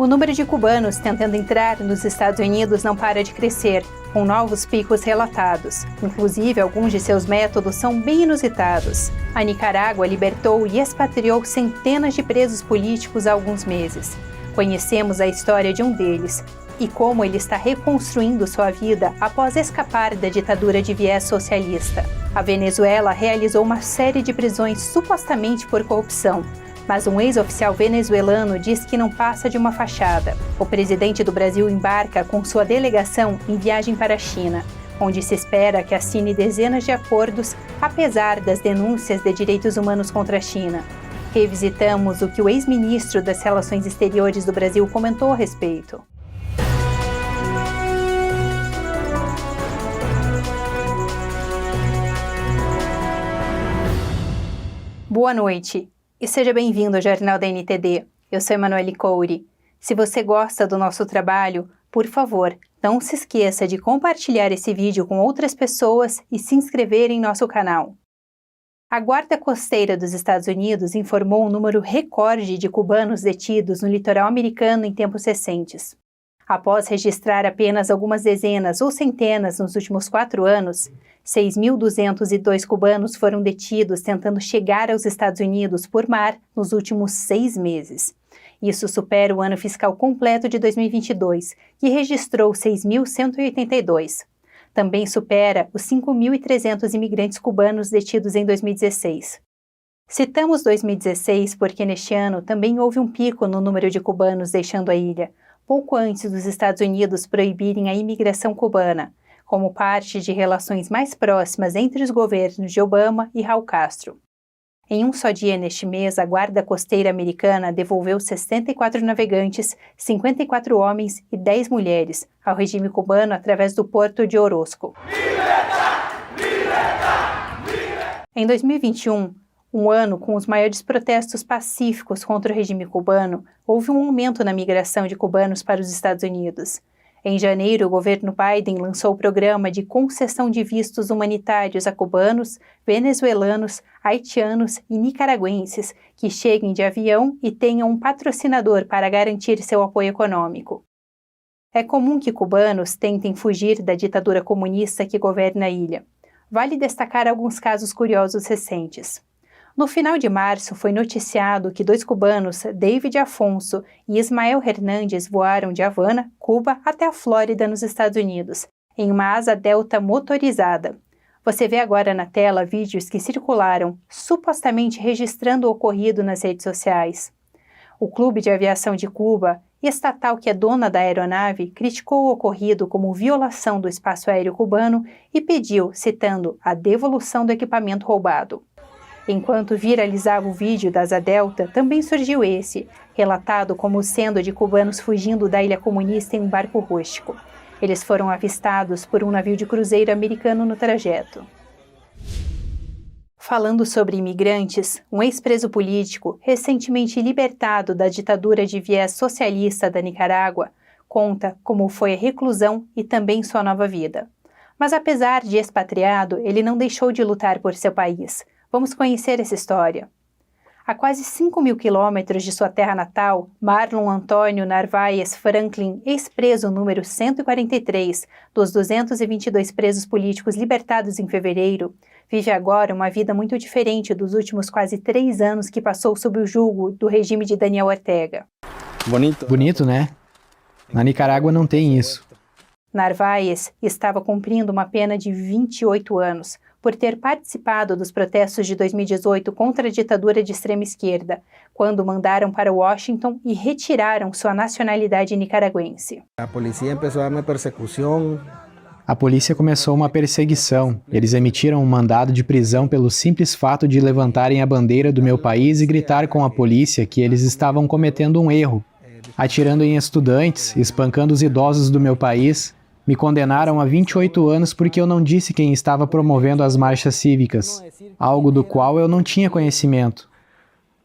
O número de cubanos tentando entrar nos Estados Unidos não para de crescer, com novos picos relatados. Inclusive, alguns de seus métodos são bem inusitados. A Nicarágua libertou e expatriou centenas de presos políticos há alguns meses. Conhecemos a história de um deles e como ele está reconstruindo sua vida após escapar da ditadura de viés socialista. A Venezuela realizou uma série de prisões supostamente por corrupção, mas um ex-oficial venezuelano diz que não passa de uma fachada. O presidente do Brasil embarca com sua delegação em viagem para a China, onde se espera que assine dezenas de acordos, apesar das denúncias de direitos humanos contra a China. Revisitamos o que o ex-ministro das Relações Exteriores do Brasil comentou a respeito. Boa noite e seja bem-vindo ao Jornal da NTD. Eu sou Emanuele Couri. Se você gosta do nosso trabalho, por favor, não se esqueça de compartilhar esse vídeo com outras pessoas e se inscrever em nosso canal. A Guarda Costeira dos Estados Unidos informou um número recorde de cubanos detidos no litoral americano em tempos recentes. Após registrar apenas algumas dezenas ou centenas nos últimos 4 anos, 6.202 cubanos foram detidos tentando chegar aos Estados Unidos por mar nos últimos 6 meses. Isso supera o ano fiscal completo de 2022, que registrou 6.182. Também supera os 5.300 imigrantes cubanos detidos em 2016. Citamos 2016 porque neste ano também houve um pico no número de cubanos deixando a ilha, pouco antes dos Estados Unidos proibirem a imigração cubana, como parte de relações mais próximas entre os governos de Obama e Raul Castro. Em um só dia neste mês, a Guarda Costeira americana devolveu 64 navegantes, 54 homens e 10 mulheres ao regime cubano através do porto de Orozco. Em 2021, um ano com os maiores protestos pacíficos contra o regime cubano, houve um aumento na migração de cubanos para os Estados Unidos. Em janeiro, o governo Biden lançou o programa de concessão de vistos humanitários a cubanos, venezuelanos, haitianos e nicaragüenses que cheguem de avião e tenham um patrocinador para garantir seu apoio econômico. É comum que cubanos tentem fugir da ditadura comunista que governa a ilha. Vale destacar alguns casos curiosos recentes. No final de março, foi noticiado que 2 cubanos, David Afonso e Ismael Hernández, voaram de Havana, Cuba, até a Flórida, nos Estados Unidos, em uma asa delta motorizada. Você vê agora na tela vídeos que circularam, supostamente registrando o ocorrido nas redes sociais. O Clube de Aviação de Cuba, estatal que é dona da aeronave, criticou o ocorrido como violação do espaço aéreo cubano e pediu, citando, a devolução do equipamento roubado. Enquanto viralizava o vídeo da Asa Delta, também surgiu esse, relatado como sendo de cubanos fugindo da ilha comunista em um barco rústico. Eles foram avistados por um navio de cruzeiro americano no trajeto. Falando sobre imigrantes, um ex-preso político, recentemente libertado da ditadura de viés socialista da Nicarágua, conta como foi a reclusão e também sua nova vida. Mas apesar de expatriado, ele não deixou de lutar por seu país. Vamos conhecer essa história. A quase 5.000 quilômetros de sua terra natal, Marlon Antônio Narváez Franklin, ex-preso número 143 dos 222 presos políticos libertados em fevereiro, vive agora uma vida muito diferente dos últimos quase 3 anos que passou sob o jugo do regime de Daniel Ortega. Bonito, né? Na Nicarágua não tem isso. Narváez estava cumprindo uma pena de 28 anos, por ter participado dos protestos de 2018 contra a ditadura de extrema esquerda, quando mandaram para Washington e retiraram sua nacionalidade nicaragüense. A polícia começou uma perseguição. Eles emitiram um mandado de prisão pelo simples fato de levantarem a bandeira do meu país e gritar com a polícia que eles estavam cometendo um erro, atirando em estudantes, espancando os idosos do meu país. Me condenaram a 28 anos porque eu não disse quem estava promovendo as marchas cívicas, algo do qual eu não tinha conhecimento.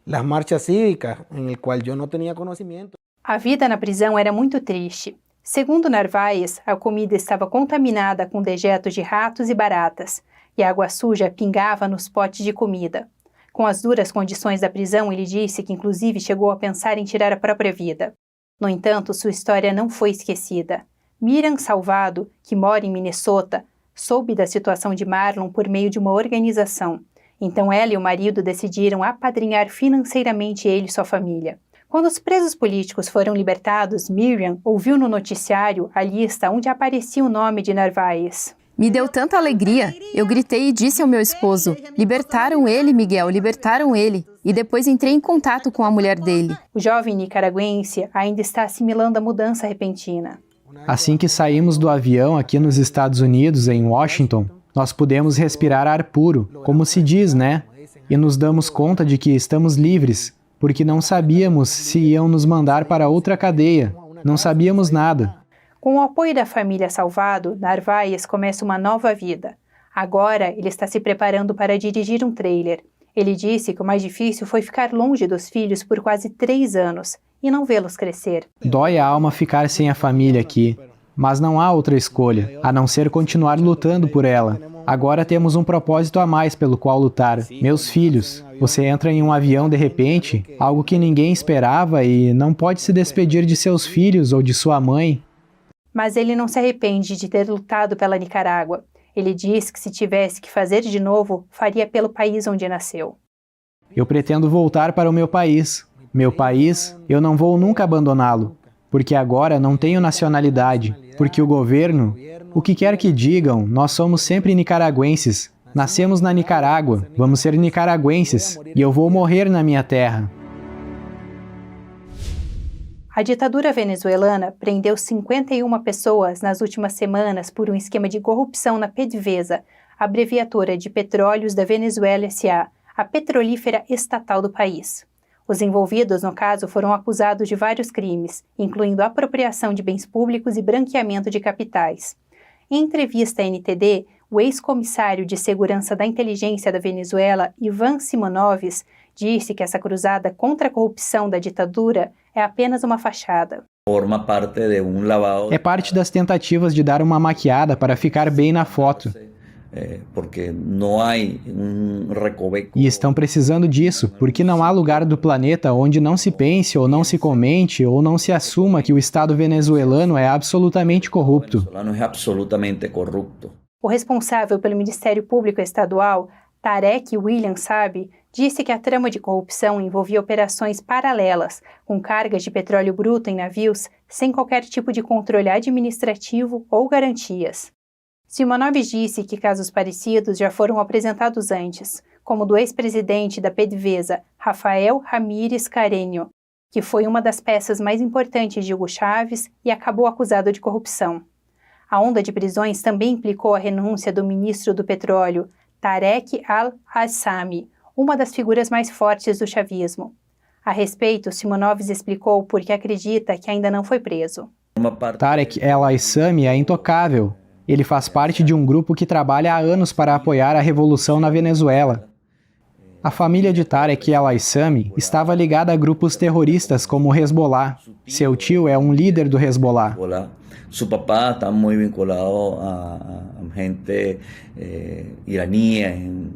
As marchas cívicas, em qual eu não tinha conhecimento. A vida na prisão era muito triste. Segundo Narváez, a comida estava contaminada com dejetos de ratos e baratas, e a água suja pingava nos potes de comida. Com as duras condições da prisão, ele disse que inclusive chegou a pensar em tirar a própria vida. No entanto, sua história não foi esquecida. Miriam Salvado, que mora em Minnesota, soube da situação de Marlon por meio de uma organização. Então ela e o marido decidiram apadrinhar financeiramente ele e sua família. Quando os presos políticos foram libertados, Miriam ouviu no noticiário a lista onde aparecia o nome de Narváez. Me deu tanta alegria. Eu gritei e disse ao meu esposo: libertaram ele, Miguel, libertaram ele. E depois entrei em contato com a mulher dele. O jovem nicaragüense ainda está assimilando a mudança repentina. Assim que saímos do avião aqui nos Estados Unidos, em Washington, nós pudemos respirar ar puro, como se diz, né? E nos damos conta de que estamos livres, porque não sabíamos se iam nos mandar para outra cadeia. Não sabíamos nada. Com o apoio da família Salvado, Narváez começa uma nova vida. Agora, ele está se preparando para dirigir um trailer. Ele disse que o mais difícil foi ficar longe dos filhos por quase 3 anos e não vê-los crescer. Dói a alma ficar sem a família aqui, mas não há outra escolha, a não ser continuar lutando por ela. Agora temos um propósito a mais pelo qual lutar. Meus filhos, você entra em um avião de repente, algo que ninguém esperava e não pode se despedir de seus filhos ou de sua mãe. Mas ele não se arrepende de ter lutado pela Nicarágua. Ele diz que se tivesse que fazer de novo, faria pelo país onde nasceu. Eu pretendo voltar para o meu país. Meu país, eu não vou nunca abandoná-lo, porque agora não tenho nacionalidade, porque o governo, o que quer que digam, nós somos sempre nicaragüenses. Nascemos na Nicarágua, vamos ser nicaragüenses, e eu vou morrer na minha terra. A ditadura venezuelana prendeu 51 pessoas nas últimas semanas por um esquema de corrupção na PDVSA, abreviatura de Petróleos da Venezuela S.A., a petrolífera estatal do país. Os envolvidos no caso foram acusados de vários crimes, incluindo apropriação de bens públicos e branqueamento de capitais. Em entrevista à NTD, o ex-comissário de segurança da inteligência da Venezuela, Ivan Simonovic, disse que essa cruzada contra a corrupção da ditadura é apenas uma fachada. É parte das tentativas de dar uma maquiada para ficar bem na foto. E estão precisando disso, porque não há lugar do planeta onde não se pense ou não se comente ou não se assuma que o Estado venezuelano é absolutamente corrupto. O responsável pelo Ministério Público Estadual, Tarek William Saab, disse que a trama de corrupção envolvia operações paralelas, com cargas de petróleo bruto em navios, sem qualquer tipo de controle administrativo ou garantias. Simonovic disse que casos parecidos já foram apresentados antes, como o do ex-presidente da PDVSA, Rafael Ramírez Carreño, que foi uma das peças mais importantes de Hugo Chávez e acabou acusado de corrupção. A onda de prisões também implicou a renúncia do ministro do Petróleo, Tarek al-Hassami, uma das figuras mais fortes do chavismo. A respeito, Simonovic explicou por que acredita que ainda não foi preso. Tarek el-Hassami é intocável. Ele faz parte de um grupo que trabalha há anos para apoiar a revolução na Venezuela. A família de Tarek el-Hassami estava ligada a grupos terroristas como o Hezbollah. Seu tio é um líder do Hezbollah. Su papá está muy vinculado a gente iraní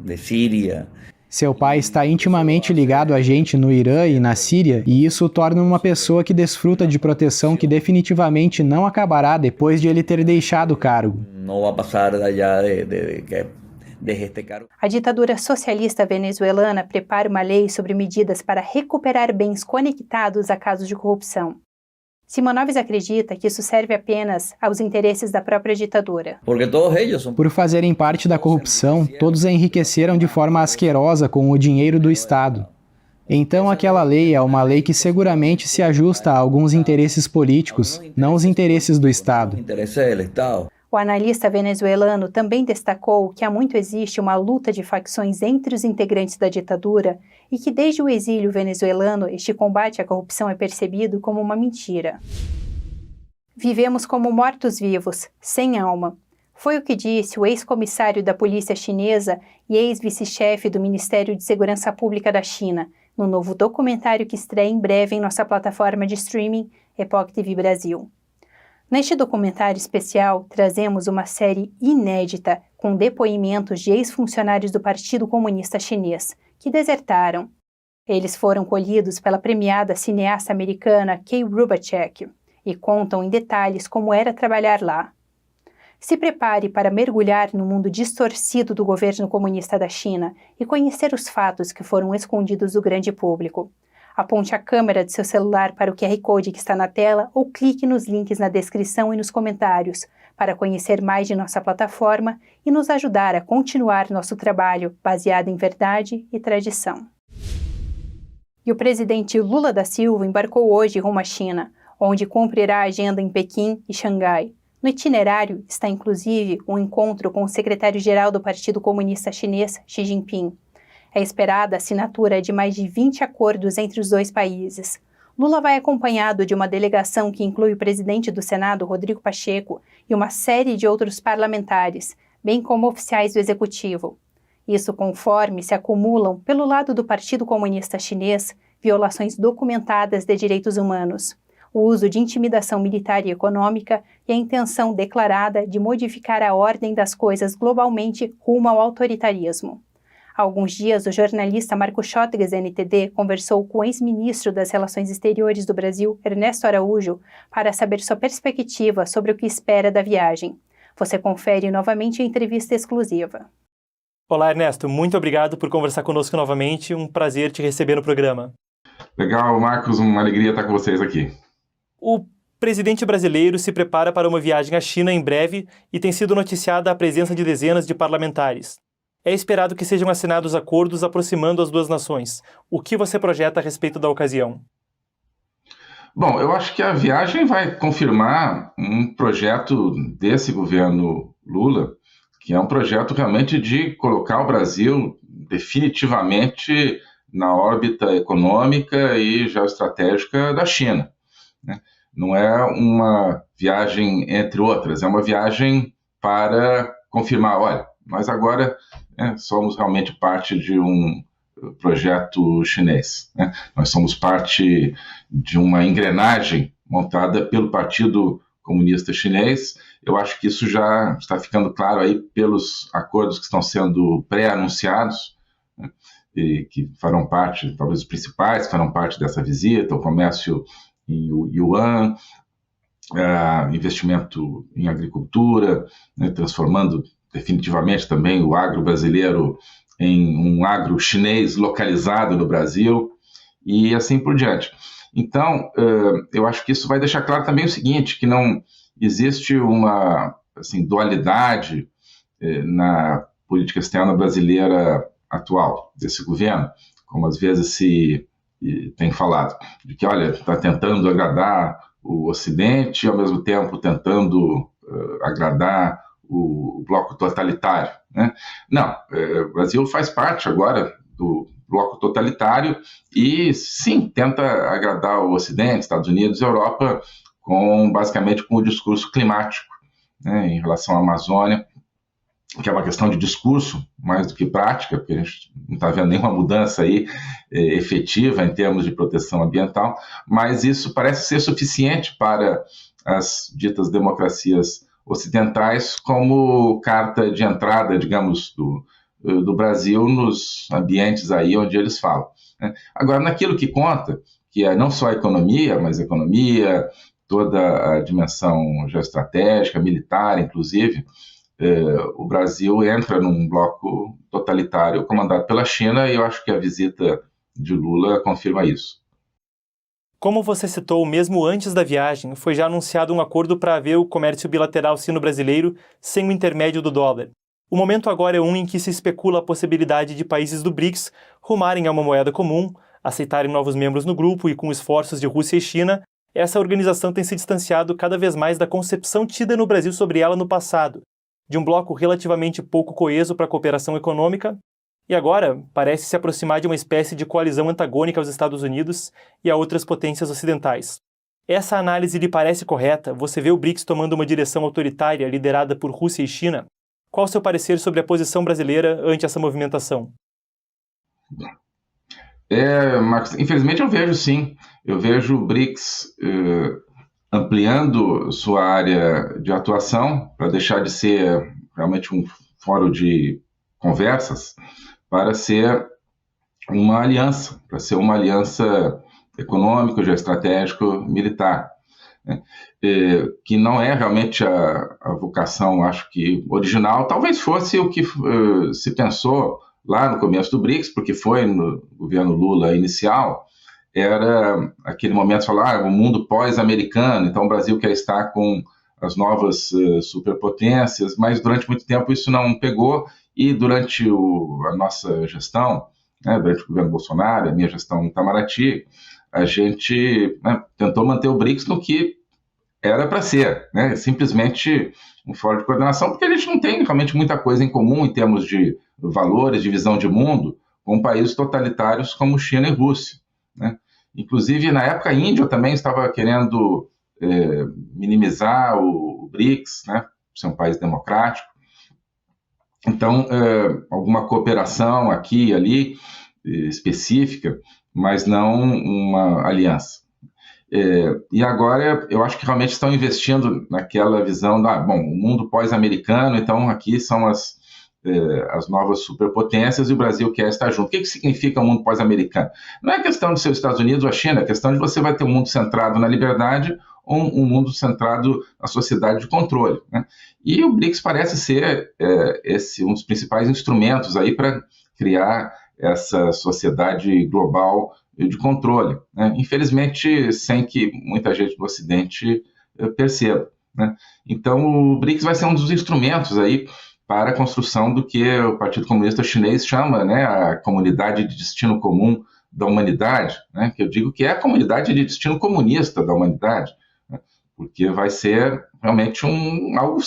de Síria. Seu pai está intimamente ligado a gente no Irã e na Síria, e isso o torna uma pessoa que desfruta de proteção que definitivamente não acabará depois de ele ter deixado o cargo. Não vai passar allá de este cargo. A ditadura socialista venezuelana prepara uma lei sobre medidas para recuperar bens conectados a casos de corrupção. Simonovic acredita que isso serve apenas aos interesses da própria ditadura. Por fazerem parte da corrupção, todos enriqueceram de forma asquerosa com o dinheiro do Estado. Então aquela lei é uma lei que seguramente se ajusta a alguns interesses políticos, não os interesses do Estado. O analista venezuelano também destacou que há muito existe uma luta de facções entre os integrantes da ditadura e que desde o exílio venezuelano este combate à corrupção é percebido como uma mentira. Vivemos como mortos-vivos, sem alma. Foi o que disse o ex-comissário da polícia chinesa e ex-vice-chefe do Ministério de Segurança Pública da China, no novo documentário que estreia em breve em nossa plataforma de streaming, Epoch TV Brasil. Neste documentário especial, trazemos uma série inédita com depoimentos de ex-funcionários do Partido Comunista Chinês, que desertaram. Eles foram colhidos pela premiada cineasta americana Kay Rubachek e contam em detalhes como era trabalhar lá. Se prepare para mergulhar no mundo distorcido do governo comunista da China e conhecer os fatos que foram escondidos do grande público. Aponte a câmera de seu celular para o QR Code que está na tela ou clique nos links na descrição e nos comentários para conhecer mais de nossa plataforma e nos ajudar a continuar nosso trabalho baseado em verdade e tradição. E o presidente Lula da Silva embarcou hoje rumo à China, onde cumprirá a agenda em Pequim e Xangai. No itinerário está inclusive um encontro com o secretário-geral do Partido Comunista Chinês, Xi Jinping. É esperada a assinatura de mais de 20 acordos entre os dois países. Lula vai acompanhado de uma delegação que inclui o presidente do Senado, Rodrigo Pacheco, e uma série de outros parlamentares, bem como oficiais do executivo. Isso conforme se acumulam, pelo lado do Partido Comunista Chinês, violações documentadas de direitos humanos, o uso de intimidação militar e econômica e a intenção declarada de modificar a ordem das coisas globalmente rumo ao autoritarismo. Há alguns dias, o jornalista Marco Schottges, NTD, conversou com o ex-ministro das Relações Exteriores do Brasil, Ernesto Araújo, para saber sua perspectiva sobre o que espera da viagem. Você confere novamente a entrevista exclusiva. Olá, Ernesto. Muito obrigado por conversar conosco novamente. Um prazer te receber no programa. Legal, Marcos. Uma alegria estar com vocês aqui. O presidente brasileiro se prepara para uma viagem à China em breve e tem sido noticiada a presença de dezenas de parlamentares. É esperado que sejam assinados acordos aproximando as duas nações. O que você projeta a respeito da ocasião? Bom, eu acho que a viagem vai confirmar um projeto desse governo Lula, que é um projeto realmente de colocar o Brasil definitivamente na órbita econômica e geoestratégica da China, né? Não é uma viagem entre outras, é uma viagem para confirmar, olha, nós agora somos realmente parte de um projeto chinês, né? Nós somos parte de uma engrenagem montada pelo Partido Comunista Chinês. Eu acho que isso já está ficando claro aí pelos acordos que estão sendo pré-anunciados, né? E que farão parte, talvez os principais, farão parte dessa visita, o comércio em yuan, investimento em agricultura, né, transformando definitivamente também o agro brasileiro em um agro chinês localizado no Brasil e assim por diante. Então, eu acho que isso vai deixar claro também o seguinte, que não existe uma dualidade na política externa brasileira atual, desse governo, como às vezes se tem falado, de que, olha, está tentando agradar o Ocidente e, ao mesmo tempo, tentando agradar o bloco totalitário, né? Não, o Brasil faz parte agora do bloco totalitário e, sim, tenta agradar o Ocidente, Estados Unidos e Europa, basicamente com o discurso climático, né, em relação à Amazônia, que é uma questão de discurso mais do que prática, porque a gente não está vendo nenhuma mudança aí efetiva em termos de proteção ambiental, mas isso parece ser suficiente para as ditas democracias ocidentais como carta de entrada, digamos, do Brasil nos ambientes aí onde eles falam, né? Agora, naquilo que conta, que é não só a economia, mas a economia, toda a dimensão geoestratégica, militar, inclusive, o Brasil entra num bloco totalitário comandado pela China e eu acho que a visita de Lula confirma isso. Como você citou, mesmo antes da viagem, foi já anunciado um acordo para haver o comércio bilateral sino-brasileiro sem o intermédio do dólar. O momento agora é um em que se especula a possibilidade de países do BRICS rumarem a uma moeda comum, aceitarem novos membros no grupo e com esforços de Rússia e China, essa organização tem se distanciado cada vez mais da concepção tida no Brasil sobre ela no passado, de um bloco relativamente pouco coeso para a cooperação econômica, e agora parece se aproximar de uma espécie de coalizão antagônica aos Estados Unidos e a outras potências ocidentais. Essa análise lhe parece correta? Você vê o BRICS tomando uma direção autoritária liderada por Rússia e China? Qual o seu parecer sobre a posição brasileira ante essa movimentação? Marcos, infelizmente eu vejo sim. Eu vejo o BRICS ampliando sua área de atuação para deixar de ser realmente um fórum de conversas para ser uma aliança, para ser uma aliança econômica, geoestratégico, militar, né? Que não é realmente a vocação, acho que original, talvez fosse o que se pensou lá no começo do BRICS, porque foi no governo Lula inicial, era aquele momento de falar, o mundo pós-americano, então o Brasil quer estar com as novas superpotências, mas durante muito tempo isso não pegou, e durante a nossa gestão, né, durante o governo Bolsonaro, a minha gestão no Itamaraty, a gente, né, tentou manter o BRICS no que era para ser, né, simplesmente um fórum de coordenação, porque a gente não tem realmente muita coisa em comum em termos de valores, de visão de mundo, com países totalitários como China e Rússia, né? Inclusive, na época, a Índia também estava querendo minimizar o BRICS, né, por ser um país democrático. Então, alguma cooperação aqui e ali, específica, mas não uma aliança. E agora, eu acho que realmente estão investindo naquela visão o mundo pós-americano, então aqui são as novas superpotências e o Brasil quer estar junto. O que significa o mundo pós-americano? Não é questão de ser os Estados Unidos ou a China, é questão de você vai ter um mundo centrado na liberdade ou um mundo centrado na sociedade de controle, né? E o BRICS parece ser um dos principais instrumentos aí para criar essa sociedade global de controle, né? Infelizmente, sem que muita gente do Ocidente perceba, né? Então, o BRICS vai ser um dos instrumentos aí para a construção do que o Partido Comunista Chinês chama, né, a comunidade de destino comum da humanidade, né, que eu digo que é a comunidade de destino comunista da humanidade, né, porque vai ser realmente algo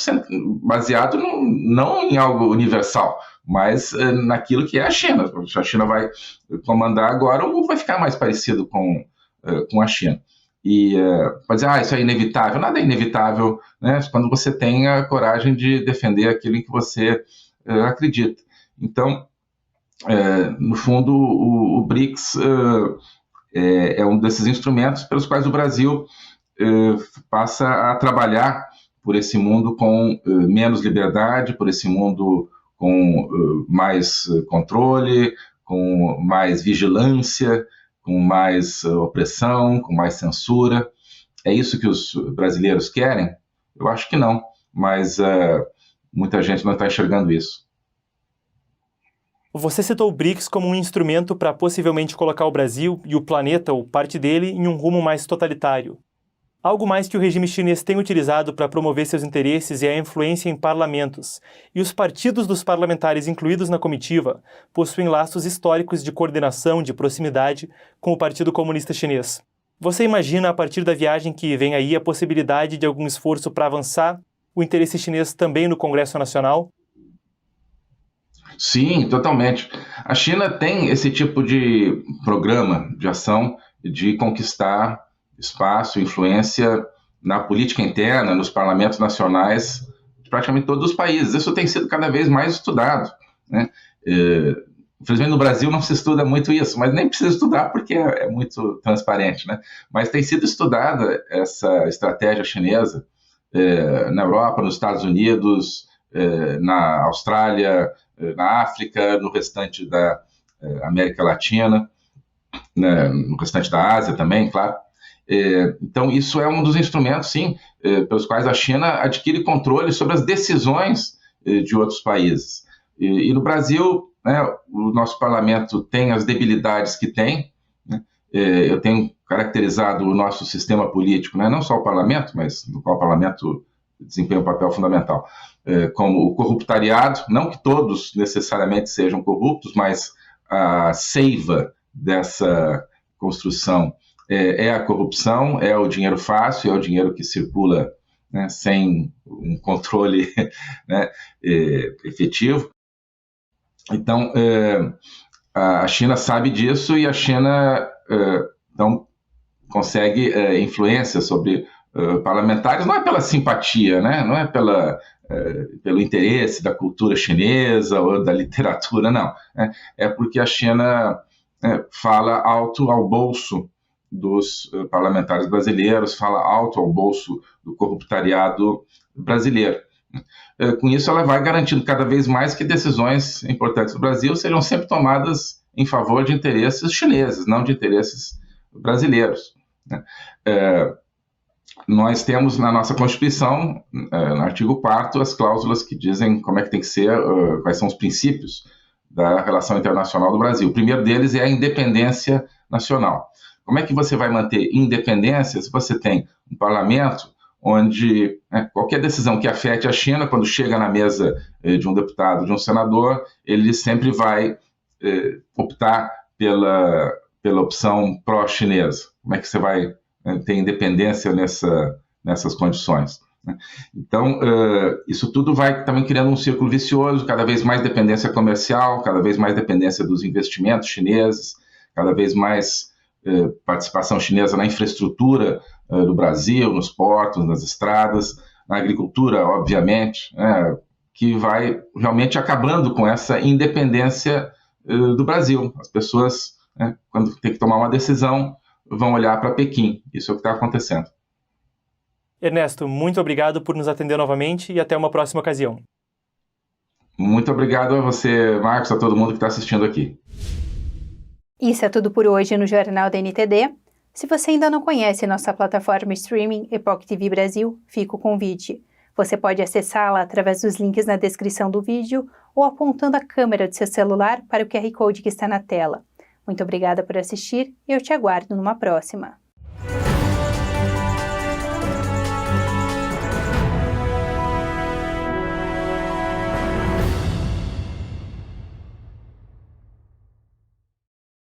baseado não em algo universal, mas naquilo que é a China. A China vai comandar agora, o mundo vai ficar mais parecido com a China. E pode dizer, isso é inevitável. Nada é inevitável, né, quando você tem a coragem de defender aquilo em que você acredita. Então, no fundo, o BRICS é um desses instrumentos pelos quais o Brasil passa a trabalhar por esse mundo com menos liberdade, por esse mundo com mais controle, com mais vigilância, com mais opressão, com mais censura. É isso que os brasileiros querem? Eu acho que não, mas muita gente não está enxergando isso. Você citou o BRICS como um instrumento para possivelmente colocar o Brasil e o planeta, ou parte dele, em um rumo mais totalitário. Algo mais que o regime chinês tem utilizado para promover seus interesses é a influência em parlamentos, e os partidos dos parlamentares incluídos na comitiva possuem laços históricos de coordenação, de proximidade com o Partido Comunista Chinês. Você imagina, a partir da viagem que vem aí, a possibilidade de algum esforço para avançar o interesse chinês também no Congresso Nacional? Sim, totalmente. A China tem esse tipo de programa de ação de conquistar espaço, influência na política interna, nos parlamentos nacionais de praticamente todos os países. Isso tem sido cada vez mais estudado, né? Infelizmente no Brasil não se estuda muito isso, mas nem precisa estudar porque é muito transparente, né? Mas tem sido estudada essa estratégia chinesa na Europa, nos Estados Unidos, na Austrália, na África, no restante da América Latina, né, no restante da Ásia também, claro. Então, isso é um dos instrumentos, sim, pelos quais a China adquire controle sobre as decisões de outros países. E no Brasil, né, o nosso parlamento tem as debilidades que tem, né? Eu tenho caracterizado o nosso sistema político, né, não só o parlamento, mas no qual o parlamento desempenha um papel fundamental, como o corruptariado, não que todos necessariamente sejam corruptos, mas a seiva dessa construção é a corrupção, é o dinheiro fácil, é o dinheiro que circula, né, sem um controle né, efetivo. Então, a China sabe disso e a China então, consegue influência sobre parlamentares, não é pela simpatia, né, não é pelo interesse da cultura chinesa ou da literatura, não. Né, é porque a China fala alto ao bolso dos parlamentares brasileiros, fala alto ao bolso do corruptariado brasileiro. Com isso, ela vai garantindo cada vez mais que decisões importantes do Brasil sejam sempre tomadas em favor de interesses chineses, não de interesses brasileiros, né? Nós temos na nossa Constituição, no artigo 4º, as cláusulas que dizem como é que tem que ser, quais são os princípios da relação internacional do Brasil. O primeiro deles é a independência nacional. Como é que você vai manter independência se você tem um parlamento onde qualquer decisão que afete a China, quando chega na mesa de um deputado, de um senador, ele sempre vai optar pela opção pró-chinesa? Como é que você vai ter independência nessas condições? Então, isso tudo vai também criando um círculo vicioso, cada vez mais dependência comercial, cada vez mais dependência dos investimentos chineses, cada vez mais participação chinesa na infraestrutura do Brasil, nos portos, nas estradas, na agricultura, obviamente, que vai realmente acabando com essa independência do Brasil. As pessoas, quando tem que tomar uma decisão, vão olhar para Pequim. Isso é o que está acontecendo. Ernesto, muito obrigado por nos atender novamente e até uma próxima ocasião. Muito obrigado a você, Marcos, a todo mundo que está assistindo aqui. Isso é tudo por hoje no Jornal da NTD. Se você ainda não conhece nossa plataforma streaming Epoch TV Brasil, fica o convite. Você pode acessá-la através dos links na descrição do vídeo ou apontando a câmera de seu celular para o QR Code que está na tela. Muito obrigada por assistir e eu te aguardo numa próxima.